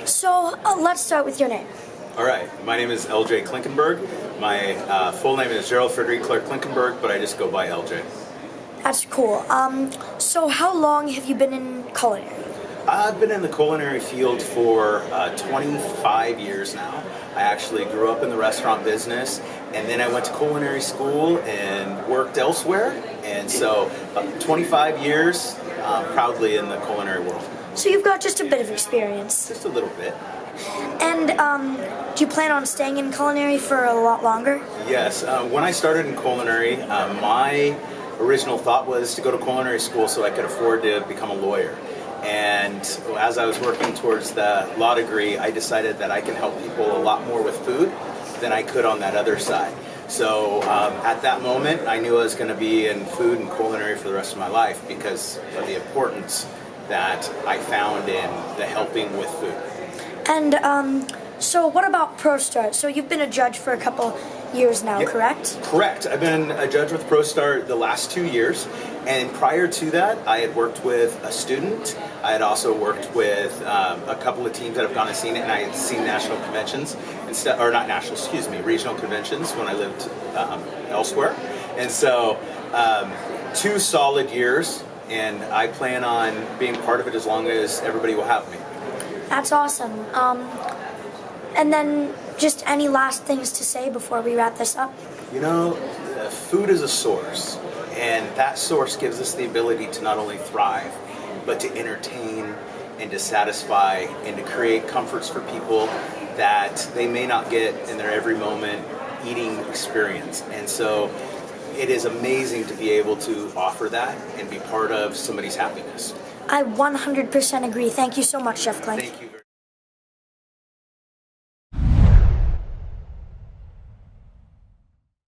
So let's start with your name. All right, my name is LJ Klinkenberg. My full name is Jerald Fredrick Clark Klinkenberg, but I just go by LJ. That's cool. So how long have you been in culinary? I've been in the culinary field for 25 years now. I actually grew up in the restaurant business, and then I went to culinary school and worked elsewhere. And so 25 years proudly in the culinary world. So you've got just a bit of experience. Just a little bit. And do you plan on staying in culinary for a lot longer? Yes. When I started in culinary, my original thought was to go to culinary school so I could afford to become a lawyer. And as I was working towards the law degree, I decided that I can help people a lot more with food than I could on that other side. So at that moment, I knew I was going to be in food and culinary for the rest of my life because of the importance that I found in the helping with food. And so what about ProStart? So you've been a judge for a couple years now, correct? Correct. I've been a judge with ProStart the last 2 years. And prior to that, I had worked with a student. I had also worked with a couple of teams that have gone and seen it, and I had seen national conventions, or not national, excuse me, regional conventions when I lived elsewhere. And so 2 solid years, and I plan on being part of it as long as everybody will have me. That's awesome. And then just any last things to say before we wrap this up? You know, food is a source, and that source gives us the ability to not only thrive, but to entertain and to satisfy and to create comforts for people that they may not get in their every moment eating experience. And so it is amazing to be able to offer that and be part of somebody's happiness. I 100% agree. Thank you so much, Chef Klink. Thank you.